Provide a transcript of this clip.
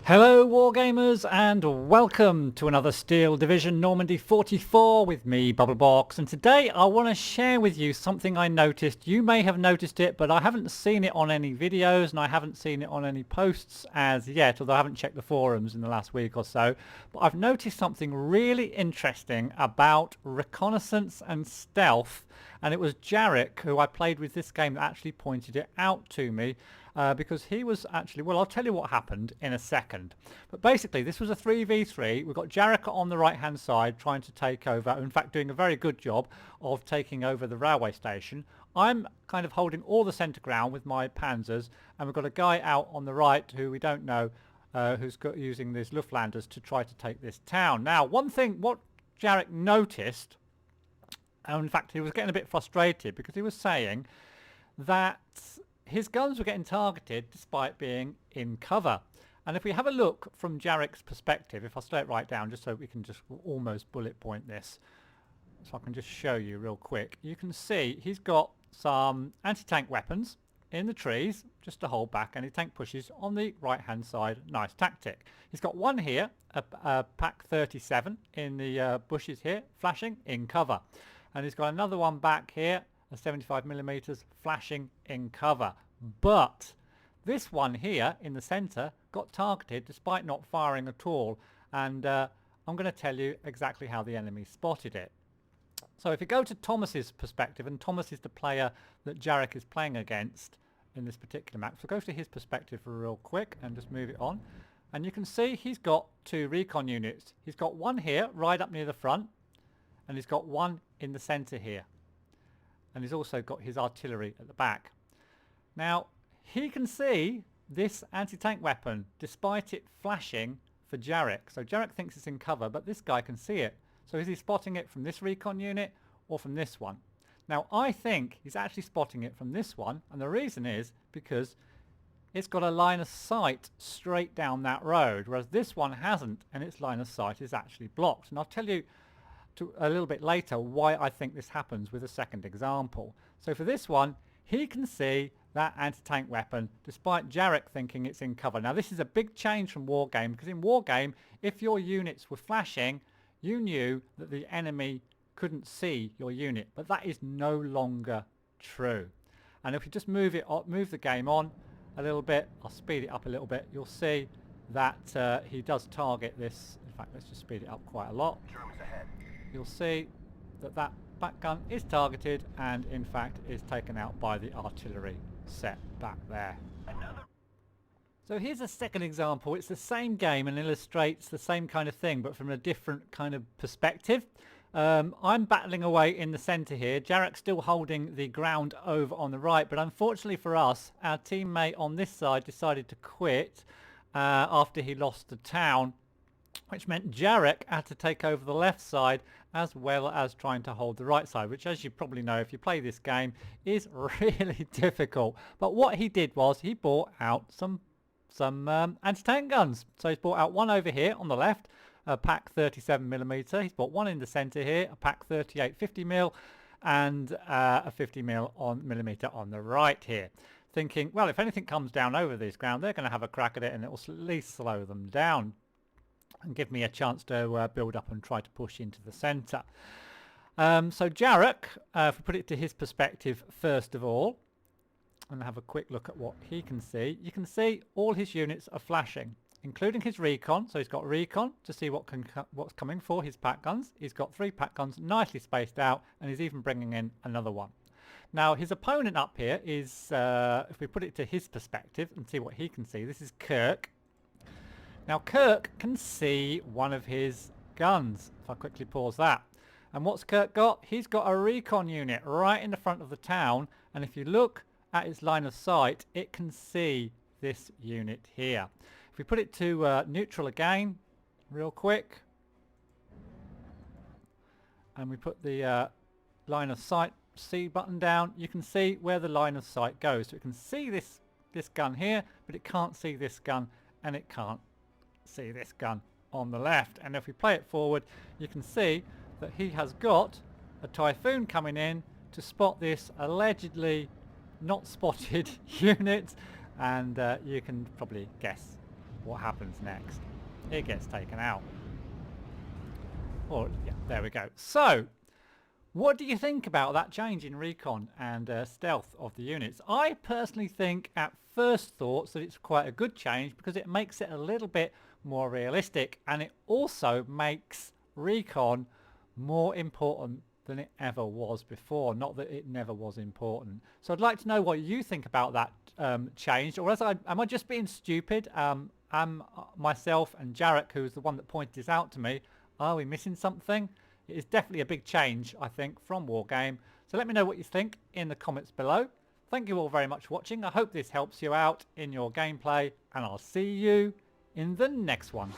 Hello Wargamers and welcome to another Steel Division Normandy 44 with me Bubblebox, and today I want to share with you something I noticed. You may have noticed it, but I haven't seen it on any videos and I haven't seen it on any posts as yet, although I haven't checked the forums in the last week or so. But I've noticed something really interesting about reconnaissance and stealth, and it was Jarek, who I played with this game, that actually pointed it out to me. Because he was actually, well, I'll tell you what happened in a second. But basically, this was a 3v3. We've got Jarek on the right-hand side trying to take over, in fact, doing a very good job of taking over the railway station. I'm kind of holding all the centre ground with my panzers, and we've got a guy out on the right who we don't know, using these Luftlanders to try to take this town. Now, one thing, what Jarek noticed, and in fact, he was getting a bit frustrated because he was saying that his guns were getting targeted despite being in cover. And if we have a look from Jarek's perspective, if I slow it right down just so we can just almost bullet point this, so I can just show you real quick, you can see he's got some anti-tank weapons in the trees just to hold back any tank pushes on the right hand side. Nice tactic. He's got one here, a Pack 37 in the bushes here, flashing in cover, and he's got another one back here, a 75mm flashing in cover. But this one here in the center got targeted despite not firing at all, and I'm going to tell you exactly how the enemy spotted it. So if you go to Thomas's perspective, and Thomas is the player that Jarek is playing against in this particular map, so go to his perspective real quick and just move it on, and you can see he's got two recon units. He's got one here right up near the front, and he's got one in the center here. And he's also got his artillery at the back. Now, he can see this anti-tank weapon despite it flashing for Jarek. So Jarek thinks it's in cover, but this guy can see it. So is he spotting it from this recon unit or from this one? Now, I think he's actually spotting it from this one, and the reason is because it's got a line of sight straight down that road, whereas this one hasn't, and its line of sight is actually blocked. And I'll tell you a little bit later why I think this happens with a second example. So for this one, he can see that anti-tank weapon despite Jarek thinking it's in cover. Now this is a big change from Wargame, because in Wargame, if your units were flashing, you knew that the enemy couldn't see your unit, but that is no longer true. And if you just move the game on a little bit, I'll speed it up a little bit, you'll see that he does target this. In fact, let's just speed it up quite a lot. You'll see that that back gun is targeted and in fact is taken out by the artillery set back there. So here's a second example. It's the same game and illustrates the same kind of thing but from a different kind of perspective. I'm battling away in the center here. Jarek's still holding the ground over on the right, but unfortunately for us, our teammate on this side decided to quit after he lost the town, which meant Jarek had to take over the left side as well as trying to hold the right side, which, as you probably know if you play this game, is really difficult. But what he did was he bought out some anti-tank guns. So he's bought out one over here on the left, a Pack 37mm. He's bought one in the center here, a Pack 38 50mm, and a 50mm on the right here, thinking, well, if anything comes down over this ground, they're going to have a crack at it and it will at least slow them down and give me a chance to build up and try to push into the centre. So Jarek, if we put it to his perspective first of all, and have a quick look at what he can see, you can see all his units are flashing, including his recon. So he's got recon to see what's coming for his pack guns. He's got 3 pack guns nicely spaced out, and he's even bringing in another one. Now his opponent up here is, if we put it to his perspective and see what he can see, this is Kirk. Now Kirk can see one of his guns. If I quickly pause that. And what's Kirk got? He's got a recon unit right in the front of the town, and if you look at its line of sight, it can see this unit here. If we put it to neutral again, real quick, and we put the line of sight C button down, you can see where the line of sight goes. So it can see this gun here, but it can't see this gun, and it can't see this gun on the left. And if we play it forward, you can see that he has got a Typhoon coming in to spot this allegedly not spotted unit, and you can probably guess what happens next. It gets taken out. Or, yeah, there we go. So, what do you think about that change in recon and stealth of the units? I personally think at first thoughts that it's quite a good change because it makes it a little bit more realistic, and it also makes recon more important than it ever was before. Not that it never was important. So I'd like to know what you think about that change, or am I just being stupid? Am myself and Jarek, who's the one that pointed this out to me, are we missing something? It is definitely a big change, I think, from Wargame. So let me know what you think in the comments below. Thank you all very much for watching. I hope this helps you out in your gameplay, and I'll see you in the next one.